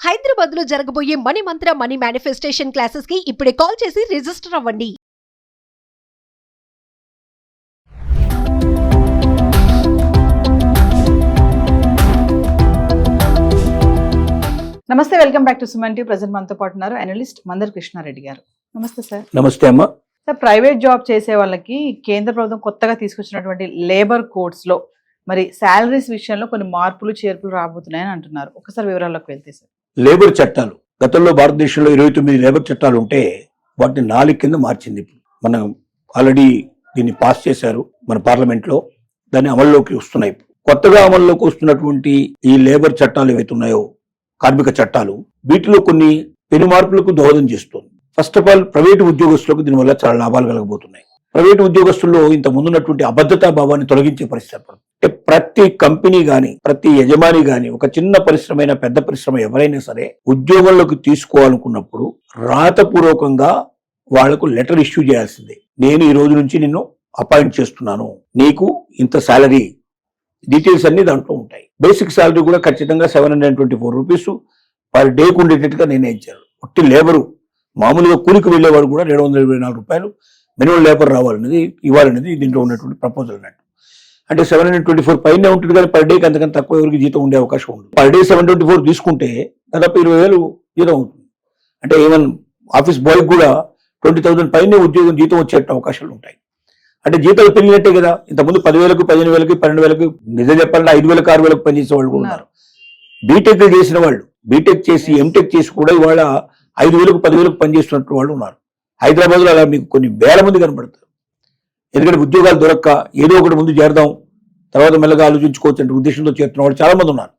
హైదరాబాద్ లో జరగబోయే మనీ మంత్ర money manifestation classes కి ఇప్పుడే కాల్ చేసి రిజిస్టర్ అవ్వండి. నమస్తే, welcome back to Suman TV. Present మనతో పాటు ఉన్నారు అనలిస్ట్ మందర్ కృష్ణారెడ్డి గారు. నమస్తే సార్. నమస్తే అమ్మ. సార్, ప్రైవేట్ జాబ్ చేసే వాళ్ళకి కేంద్ర ప్రభుత్వం కొత్తగా తీసుకొచ్చినటువంటి లేబర్ కోడ్స్ లో మరి శాలరీస్ విషయంలో కొన్ని మార్పులు చేర్పులు రాబోతున్నాయని అంటున్నారు. ఒకసారి వివరాల్లోకి వెళ్తే సార్. లేబర్ చట్టాలు గతంలో భారతదేశంలో 29 లేబర్ చట్టాలు ఉంటే వాటిని 4 కింద మార్చింది. మనం ఆల్రెడీ దీన్ని పాస్ చేశారు మన పార్లమెంట్ లో, దాన్ని అమల్లోకి వస్తున్నాయి. కొత్తగా అమల్లోకి వస్తున్నటువంటి ఈ లేబర్ చట్టాలు ఏవైతే ఉన్నాయో, కార్మిక చట్టాలు, వీటిలో కొన్ని పెను మార్పులకు దోహదం చేస్తుంది. ఫస్ట్ ఆఫ్ ఆల్, ప్రైవేటు ఉద్యోగస్తులకు దీనివల్ల చాలా లాభాలు కలగబోతున్నాయి. ప్రైవేటు ఉద్యోగస్తుల్లో ఇంత ముందున్నటువంటి అభద్రతా భావాన్ని తొలగించే పరిస్థితి ఏర్పడుతుంది. అంటే ప్రతి కంపెనీ గాని, ప్రతి యజమాని గాని, ఒక చిన్న పరిశ్రమ అయినా పెద్ద పరిశ్రమ ఎవరైనా సరే ఉద్యోగంలోకి తీసుకోవాలనుకున్నప్పుడు రాతపూర్వకంగా వాళ్లకు లెటర్ ఇష్యూ చేయాల్సిందే. నేను ఈ రోజు నుంచి నిన్ను అపాయింట్ చేస్తున్నాను, నీకు ఇంత శాలరీ, డీటెయిల్స్ అన్ని దాంట్లో ఉంటాయి. బేసిక్ శాలరీ కూడా ఖచ్చితంగా 724 రూపీస్ పర్ డేకు ఉండేటట్టుగా నిర్ణయించారు. ఒట్టి లేబరు, మామూలుగా కూలికి వెళ్లేవాడు కూడా 724 రూపాయలు మినిమం లేబర్ రావాలనేది, ఇవ్వాలనేది దీంట్లో ఉన్నటువంటి ప్రపోజల్ అన్నట్టు. అంటే 724 పైనే ఉంటుంది, కానీ పర్ డేకి అంతకంటే తక్కువ ఎవరికి జీతం ఉండే అవకాశం ఉంటుంది. పర్ డే 724 తీసుకుంటే దాదాపు 20,000 జీతం అవుతుంది. అంటే ఈవెన్ ఆఫీస్ బాయ్ కూడా 20,000 పైనే జీతం వచ్చే అవకాశాలు ఉంటాయి. అంటే జీతాలు పెరిగినట్టే కదా. ఇంతకుముందు 10,000కు, 15,000కి, 12,000కి, నిజం చెప్పాలంటే 5,000కు, 6,000కు పనిచేసే వాళ్ళు కూడా ఉన్నారు. బీటెక్ చేసిన వాళ్ళు, బీటెక్ చేసి ఎంటెక్ చేసి కూడా ఇవాళ 5,000కు, 10,000కు పనిచేస్తున్నట్టు వాళ్ళు ఉన్నారు. హైదరాబాద్ లో అలా మీకు కొన్ని వేల మంది కనబడతారు. ఎందుకంటే ఉద్యోగాలు దొరక్క ఏదో ఒకటి ముందు చేరదాం, తర్వాత మెల్లగా ఆలోచించుకోవచ్చు అంటే ఉద్దేశంతో చేరుతున్న వాళ్ళు చాలా మంది ఉన్నారు.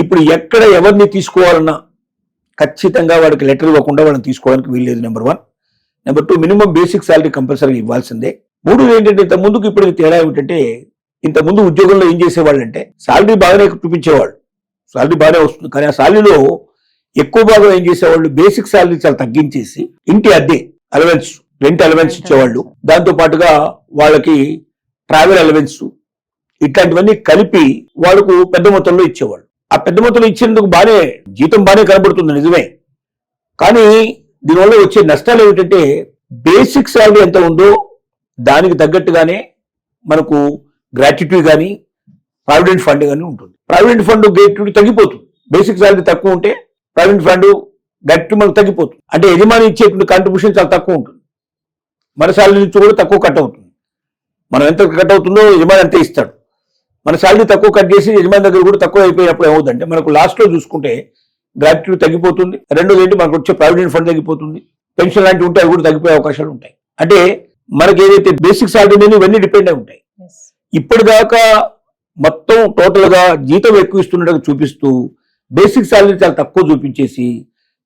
ఇప్పుడు ఎక్కడ ఎవరిని తీసుకోవాలన్నా ఖచ్చితంగా వాడికి లెటర్ ఇవ్వకుండా వాళ్ళని తీసుకోవడానికి వీల్లేదు. Number 1. Number 2, minimum basic salary compulsory ఇవ్వాల్సిందే. 3 ఏంటంటే, ఇంత ముందుకు ఇప్పుడు తేడా ఏమిటంటే, ఇంత ముందు ఉద్యోగంలో ఏం చేసేవాళ్ళు అంటే శాలరీ బాగానే చూపించేవాళ్ళు, శాలరీ బాగానే వస్తుంది, కానీ ఆ శాలరీలో ఎక్కువ భాగం ఏం చేసేవాళ్ళు, బేసిక్ శాలరీ చాలా తగ్గించేసి ఇంటి అద్దె అలవెన్స్, రెంట్ అలవెన్స్ ఇచ్చేవాళ్ళు. దాంతో పాటుగా వాళ్ళకి ట్రావెల్ అలవెన్స్, ఇట్లాంటివన్నీ కలిపి వాళ్ళకు పెద్ద మొత్తంలో ఇచ్చేవాళ్ళు. ఆ పెద్ద మొత్తంలో ఇచ్చేందుకు బానే జీతం బానే కనబడుతుంది, నిజమే. కానీ దీనివల్ల వచ్చే నష్టాలు ఏమిటంటే, బేసిక్ శాలరీ ఎంత ఉందో దానికి తగ్గట్టుగానే మనకు గ్రాట్యుటీ కానీ ప్రావిడెంట్ ఫండ్ కానీ ఉంటుంది. ప్రావిడెంట్ ఫండ్ గ్రాట్యుటీ తగ్గిపోతుంది. బేసిక్ శాలరీ తక్కువ ఉంటే ప్రావిడెంట్ ఫండ్ గ్రాట్యుటీ మనకు తగ్గిపోతుంది. అంటే యజమాని ఇచ్చేటువంటి కాంట్రిబ్యూషన్ చాలా తక్కువ ఉంటుంది. మన శాలరీ నుంచి కూడా తక్కువ కట్ అవుతుంది. మనం ఎంత కట్ అవుతుందో యజమాని అంతే ఇస్తాడు. మన శాలరీ తక్కువ కట్ చేసి యజమాని దగ్గర కూడా తక్కువ అయిపోయినప్పుడు ఏమవుతుందంటే, మనకు లాస్ట్ లో చూసుకుంటే గ్రాట్యుటీ తగ్గిపోతుంది. రెండోది ఏంటి, మనకు వచ్చే ప్రావిడెంట్ ఫండ్ తగ్గిపోతుంది. పెన్షన్ లాంటివి ఉంటే అవి కూడా తగ్గిపోయే అవకాశాలు ఉంటాయి. అంటే మనకి ఏదైతే బేసిక్ శాలరీ మీద ఇవన్నీ డిపెండ్ అయి ఉంటాయి. ఇప్పటిదాకా మొత్తం టోటల్ గా జీతం ఎక్కువ ఇస్తున్నట్టుగా చూపిస్తూ బేసిక్ శాలరీ చాలా తక్కువ చూపించేసి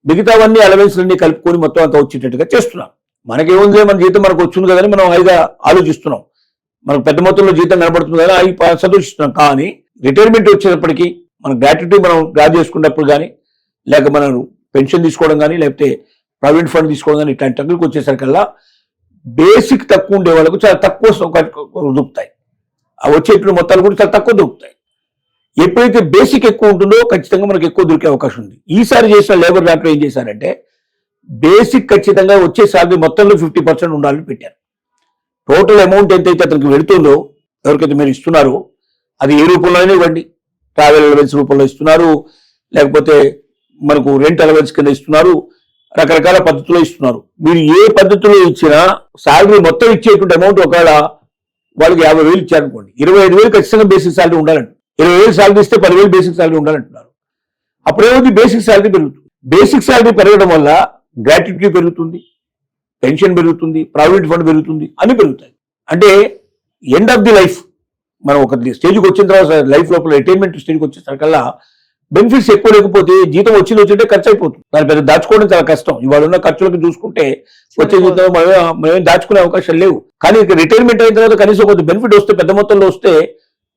మిగతావన్నీ అలవెన్స్ అన్ని కలుపుకొని మొత్తం అంతా వచ్చేటట్టుగా చేస్తున్నాం. మనకేముంది, మన జీతం మనకు వచ్చింది కదా, మనం హాయిగా ఆలోచిస్తున్నాం, మనకు పెద్ద మొత్తంలో జీతం కనబడుతుంది కదా, అవి సంతోషిస్తున్నాం. కానీ రిటైర్మెంట్ వచ్చేటప్పటికి మన గ్రాట్యుటీ మనం డ్రా చేసుకున్నప్పుడు కానీ, లేక మనం పెన్షన్ తీసుకోవడం కానీ, లేకపోతే ప్రావిడెంట్ ఫండ్ తీసుకోవడం కానీ, ఇట్లాంటి టంగులకు వచ్చేసరికల్లా బేసిక్ తక్కువ ఉండే వాళ్ళకు చాలా తక్కువ దొరుకుతాయి. ఆ వచ్చేటువంటి మొత్తాలు కూడా చాలా తక్కువ దొరుకుతాయి. ఎప్పుడైతే బేసిక్ ఎక్కువ ఉంటుందో ఖచ్చితంగా మనకు ఎక్కువ దొరికే అవకాశం ఉంది. ఈసారి చేసిన లేబర్ దాంట్లో ఏం చేశారంటే, బేసిక్ ఖచ్చితంగా వచ్చే శాలరీ మొత్తంలో 50% ఉండాలని పెట్టారు. టోటల్ అమౌంట్ ఎంతైతే అతనికి వెళుతుందో, ఎవరికైతే మీరు ఇస్తున్నారో, అది ఏ రూపంలోనే ఇవ్వండి, ట్రావెల్ అలవెన్స్ రూపంలో ఇస్తున్నారు, లేకపోతే మనకు రెంట్ అలవెన్స్ కింద ఇస్తున్నారు, రకరకాల పద్ధతుల్లో ఇస్తున్నారు. మీరు ఏ పద్ధతిలో ఇచ్చినా శాలరీ మొత్తం ఇచ్చేటువంటి అమౌంట్ ఒకవేళ వాళ్ళకి 50,000 ఇచ్చారనుకోండి, 25,000 ఖచ్చితంగా బేసిక్ శాలరీ ఉండాలంట. 20,000 శాలరీ ఇస్తే 10,000 బేసిక్ శాలరీ ఉండాలంటున్నారు. అప్పుడేమవుతుంది, బేసిక్ శాలరీ పెరుగుతుంది. బేసిక్ శాలరీ పెరగడం వల్ల గ్రాట్యుటీ పెరుగుతుంది, పెన్షన్ పెరుగుతుంది, ప్రావిడెంట్ ఫండ్ పెరుగుతుంది, అన్ని పెరుగుతాయి. అంటే ఎండ్ ఆఫ్ ది లైఫ్, మనం ఒక స్టేజ్కి వచ్చిన తర్వాత లైఫ్ లోపల రిటైర్మెంట్ స్టేజ్కి వచ్చేసరికల్లా బెనిఫిట్స్ ఎక్కువ లేకపోతే జీతం వచ్చింటే ఖర్చు అయిపోతుంది. దాని పెద్ద దాచుకోవడం చాలా కష్టం. ఇవాళ ఉన్న ఖర్చులకు చూసుకుంటే వచ్చే జీతం మనం దాచుకునే అవకాశాలు లేవు. కానీ రిటైర్మెంట్ అయిన తర్వాత కనీసం కొంచెం బెనిఫిట్ వస్తే, పెద్ద మొత్తంలో వస్తే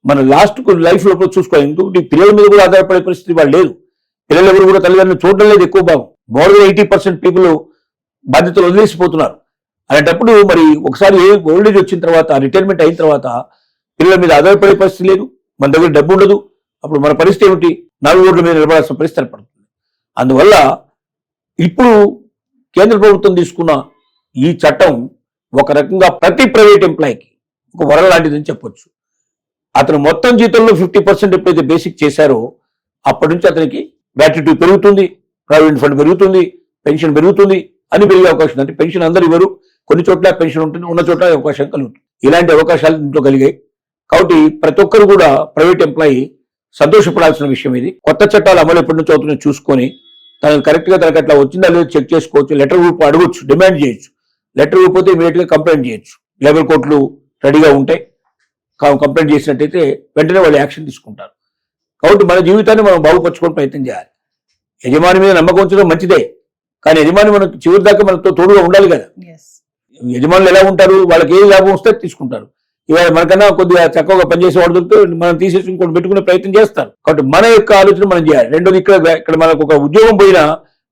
మన లాస్ట్ లైఫ్ లోపల చూసుకోవాలి. ఎందుకంటే పిల్లల మీద కూడా ఆధారపడే పరిస్థితి వాళ్ళు లేదు. పిల్లలు ఎవరు కూడా తల్లిదండ్రులు చూడడం లేదు ఎక్కువ భాగం. మోర్ దెన్ 80% పీపుల్ బాధ్యతలు వదిలేసిపోతున్నారు. అలాంటప్పుడు మరి ఒకసారి ఓల్డ్ ఏజ్ వచ్చిన తర్వాత, రిటైర్మెంట్ అయిన తర్వాత పిల్లల మీద ఆధారపడే పరిస్థితి లేదు, మన దగ్గర డబ్బు ఉండదు. అప్పుడు మన పరిస్థితి ఏమిటి, 4 రోడ్ల మీద నిలబడాల్సిన పరిస్థితి ఏర్పడుతుంది. అందువల్ల ఇప్పుడు కేంద్ర ప్రభుత్వం తీసుకున్న ఈ చట్టం ఒక రకంగా ప్రతి ప్రైవేట్ ఎంప్లాయీకి ఒక వరం లాంటిదని చెప్పొచ్చు. అతను మొత్తం జీతంలో 50% ఎప్పుడైతే బేసిక్ చేశారో అప్పటి నుంచి అతనికి గ్రాట్యుటీ పెరుగుతుంది, ప్రావిడెంట్ ఫండ్ పెరుగుతుంది, పెన్షన్ పెరుగుతుంది, అని పెరిగే అవకాశం ఉంది. అంటే పెన్షన్ అందరు ఇవ్వరు, కొన్ని చోట్ల పెన్షన్ ఉంటుంది, ఉన్న చోట్ల అవకాశం కలుగుతుంది. ఇలాంటి అవకాశాలు ఇంట్లో కలిగాయి. కాబట్టి ప్రతి ఒక్కరు కూడా ప్రైవేట్ ఎంప్లాయీ సంతోషపడాల్సిన విషయం ఇది. కొత్త చట్టాలు అమలు ఎప్పటి నుంచి అవుతున్నాయో చూసుకొని తనకు కరెక్ట్ గా తనకు అట్లా వచ్చిందా లేదో చెక్ చేసుకోవచ్చు. లెటర్ రూపు అడగొచ్చు, డిమాండ్ చేయొచ్చు. లెటర్ రూపోతే ఇమీడియట్ గా కంప్లైంట్ చేయొచ్చు. లేబర్ కోర్టులు రెడీగా ఉంటాయి. కంప్లైంట్ చేసినట్టయితే వెంటనే వాళ్ళు యాక్షన్ తీసుకుంటారు. కాబట్టి మన జీవితాన్ని మనం బాగుపరచుకోవడం ప్రయత్నం చేయాలి. యజమాని మీద నమ్మకం ఉంచడం మంచిదే, కానీ యజమాని మనకు చివరి దాకా మనతో తోడుగా ఉండాలి కదా. యజమానులు ఎలా ఉంటారు, వాళ్ళకి ఏ లాభం వస్తే తీసుకుంటారు. ఇవాళ మనకన్నా కొద్దిగా చక్కగా పనిచేసే వాడు దొరికితే మనం తీసేసి ఇంకోటి పెట్టుకునే ప్రయత్నం చేస్తారు. కాబట్టి మన యొక్క ఆలోచన మనం చేయాలి. రెండోది ఇక్కడ మనకు ఒక ఉద్యోగం పోయినా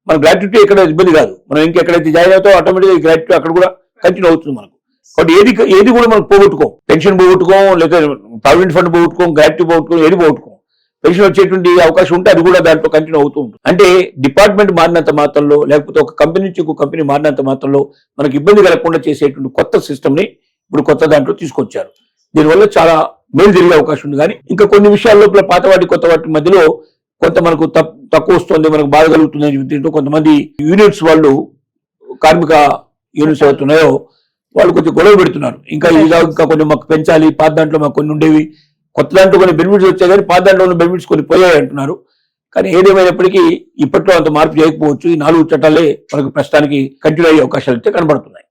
మన గ్రాట్యుటీ ఎక్కడ ఇబ్బంది కాదు. మనం ఇంకెక్కడైతే జాయిన్ అవుతామో ఆటోమేటిక్గా గ్రాట్యుటీ అక్కడ కూడా కంటిన్యూ అవుతుంది మనకు. కాబట్టి ఏది కూడా మనం పోగొట్టుకోం. పెన్షన్ పోగొట్టుకోం, లేదా ప్రావిడెంట్ ఫండ్ పోగొట్టుకోం, గ్రాట్యుటీ పోగొట్టుకోం, ఏది పోగొట్టుకోం. పెన్షన్ వచ్చేటువంటి అవకాశం ఉంటే అది కూడా దాంట్లో కంటిన్యూ అవుతూ ఉంటుంది. అంటే డిపార్ట్మెంట్ మారినంత మాత్రంలో, లేకపోతే ఒక కంపెనీ నుంచి ఇంకో కంపెనీ మారినంత మాత్రంలో మనకు ఇబ్బంది కలగకుండా చేసేటువంటి కొత్త సిస్టమ్ ని ఇప్పుడు కొత్త దాంట్లో తీసుకొచ్చారు. దీనివల్ల చాలా మేలు జరిగే అవకాశం ఉంది. కానీ ఇంకా కొన్ని విషయాల్లో పాత వాటి కొత్త వాటి మధ్యలో కొంత మనకు తక్కువ వస్తుంది, మనకు బాధ కలుగుతుంది. దీంట్లో కొంతమంది యూనిట్స్ వాళ్ళు, కార్మిక యూనిట్స్ అవుతున్నాయో వాళ్ళు కొంచెం గొడవ పెడుతున్నారు. ఇంకా కొన్ని మాకు పెంచాలి, పాత దాంట్లో మాకు కొన్ని ఉండేవి, కొత్త దాంట్లో కొన్ని బెనిఫిట్స్ వచ్చాయి, కానీ పాత దాంట్లో ఉన్న బెనిఫిట్స్ కొన్ని పోయాయి అంటున్నారు. కానీ ఏదేమైనప్పటికీ ఇప్పట్లో అంత మార్పు చేయకపోవచ్చు. ఈ 4 చట్టాలే మనకు ప్రస్తుతానికి కంటిన్యూ అయ్యే అవకాశాలు అయితే కనబడుతున్నాయి.